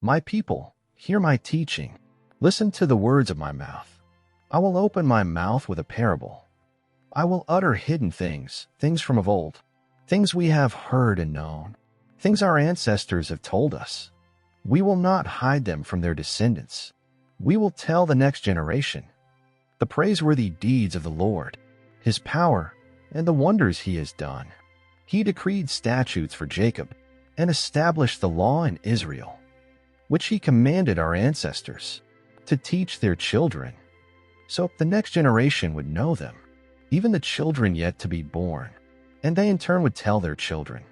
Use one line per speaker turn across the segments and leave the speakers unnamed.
My people, hear my teaching. Listen to the words of my mouth. I will open my mouth with a parable. I will utter hidden things, things from of old, things we have heard and known, things our ancestors have told us. We will not hide them from their descendants. We will tell the next generation the praiseworthy deeds of the Lord, his power, and the wonders he has done. He decreed statutes for Jacob and established the law in Israel, which he commanded our ancestors to teach their children, so the next generation would know them, even the children yet to be born, and they in turn would tell their children.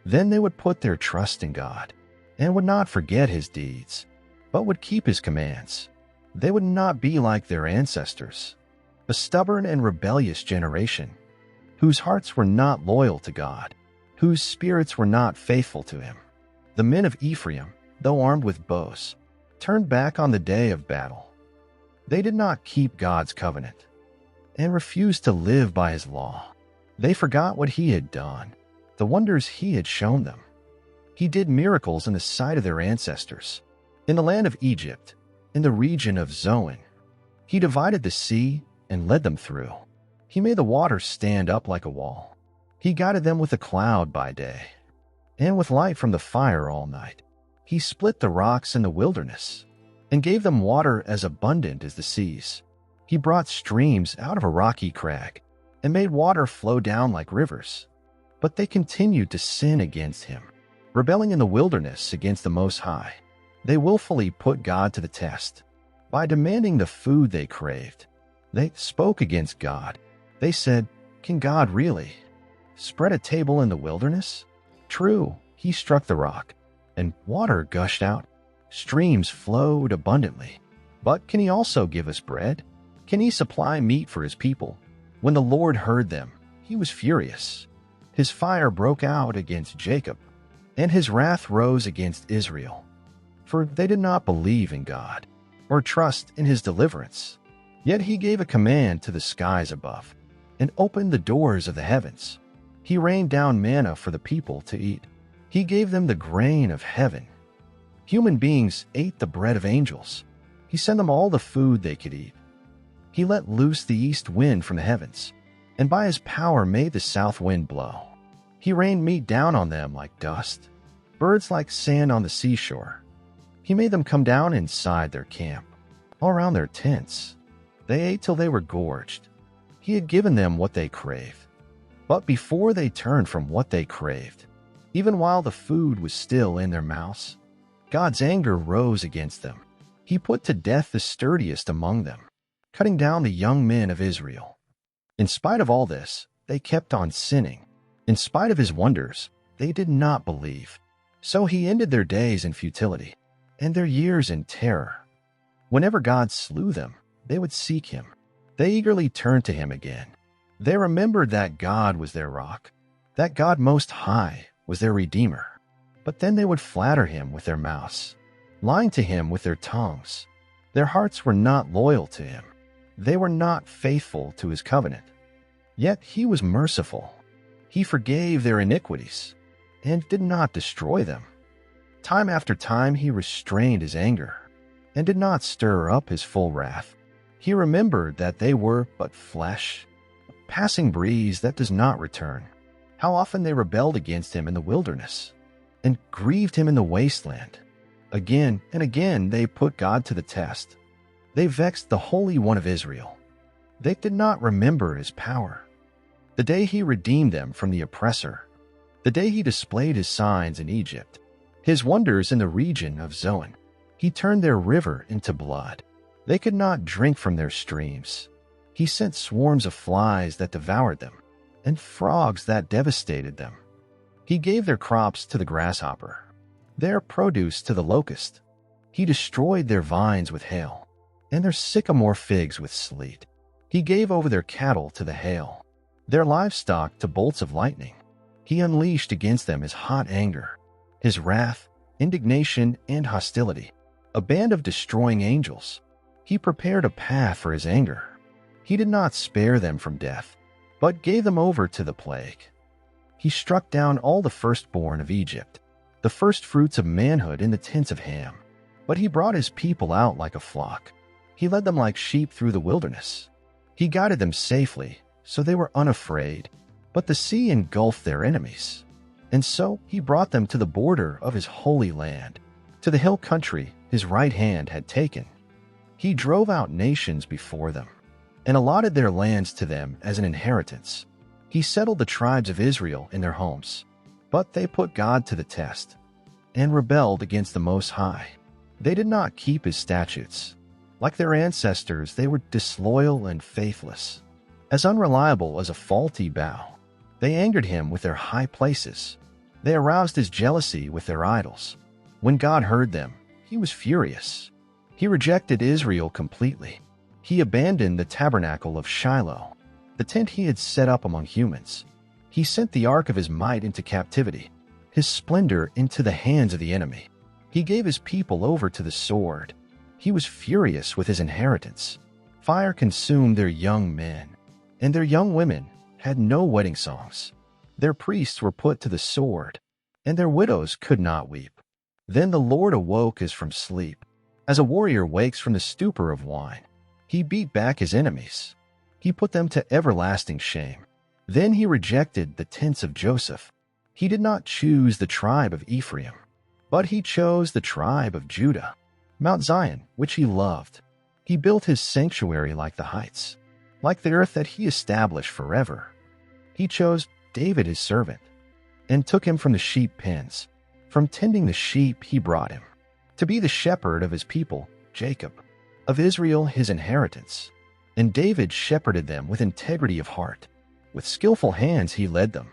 Then they would put their trust in God and would not forget his deeds, but would keep his commands. They would not be like their ancestors, a stubborn and rebellious generation, whose hearts were not loyal to God, whose spirits were not faithful to him. The men of Ephraim, though armed with bows, turned back on the day of battle. They did not keep God's covenant and refused to live by his law. They forgot what he had done, the wonders he had shown them. He did miracles in the sight of their ancestors, in the land of Egypt, in the region of Zoan. He divided the sea and led them through. He made the waters stand up like a wall. He guided them with a cloud by day, and with light from the fire all night. He split the rocks in the wilderness, and gave them water as abundant as the seas. He brought streams out of a rocky crag, and made water flow down like rivers. But they continued to sin against him, rebelling in the wilderness against the Most High. They willfully put God to the test by demanding the food they craved. They spoke against God. They said, "Can God really spread a table in the wilderness?" True, he struck the rock, and water gushed out. Streams flowed abundantly. But can he also give us bread? Can he supply meat for his people? When the Lord heard them, he was furious. His fire broke out against Jacob, and his wrath rose against Israel. For they did not believe in God, or trust in his deliverance. Yet he gave a command to the skies above, and opened the doors of the heavens. He rained down manna for the people to eat. He gave them the grain of heaven. Human beings ate the bread of angels. He sent them all the food they could eat. He let loose the east wind from the heavens, and by his power made the south wind blow. He rained meat down on them like dust, birds like sand on the seashore. He made them come down inside their camp, all around their tents. They ate till they were gorged. He had given them what they craved. But before they turned from what they craved, even while the food was still in their mouths, God's anger rose against them. He put to death the sturdiest among them, cutting down the young men of Israel. In spite of all this, they kept on sinning. In spite of his wonders, they did not believe. So he ended their days in futility, and their years in terror. Whenever God slew them, they would seek him. They eagerly turned to him again. They remembered that God was their rock, that God Most High was their Redeemer. But then they would flatter him with their mouths, lying to him with their tongues. Their hearts were not loyal to him. They were not faithful to his covenant. Yet he was merciful. He forgave their iniquities and did not destroy them. Time after time he restrained his anger and did not stir up his full wrath. He remembered that they were but flesh, a passing breeze that does not return. How often they rebelled against him in the wilderness and grieved him in the wasteland. Again and again they put God to the test. They vexed the Holy One of Israel. They did not remember his power, the day he redeemed them from the oppressor, the day he displayed his signs in Egypt, his wonders in the region of Zoan. He turned their river into blood. They could not drink from their streams. He sent swarms of flies that devoured them, and frogs that devastated them. He gave their crops to the grasshopper, their produce to the locust. He destroyed their vines with hail, and their sycamore figs with sleet. He gave over their cattle to the hail, their livestock to bolts of lightning. He unleashed against them his hot anger, his wrath, indignation, and hostility, a band of destroying angels. He prepared a path for his anger. He did not spare them from death, but gave them over to the plague. He struck down all the firstborn of Egypt, the first fruits of manhood in the tents of Ham. But he brought his people out like a flock. He led them like sheep through the wilderness. He guided them safely, so they were unafraid. But the sea engulfed their enemies. And so he brought them to the border of his holy land, to the hill country his right hand had taken. He drove out nations before them, and allotted their lands to them as an inheritance. He settled the tribes of Israel in their homes. But they put God to the test, and rebelled against the Most High. They did not keep his statutes. Like their ancestors, they were disloyal and faithless, as unreliable as a faulty bow. They angered him with their high places. They aroused his jealousy with their idols. When God heard them, he was furious. He rejected Israel completely. He abandoned the tabernacle of Shiloh, the tent he had set up among humans. He sent the ark of his might into captivity, his splendor into the hands of the enemy. He gave his people over to the sword. He was furious with his inheritance. Fire consumed their young men, and their young women had no wedding songs. Their priests were put to the sword, and their widows could not weep. Then the Lord awoke as from sleep, as a warrior wakes from the stupor of wine. He beat back his enemies. He put them to everlasting shame. Then he rejected the tents of Joseph. He did not choose the tribe of Ephraim, but he chose the tribe of Judah, Mount Zion, which he loved. He built his sanctuary like the heights, like the earth that he established forever. He chose David his servant, and took him from the sheep pens. From tending the sheep he brought him, to be the shepherd of his people, Jacob, of Israel his inheritance. And David shepherded them with integrity of heart. With skillful hands he led them.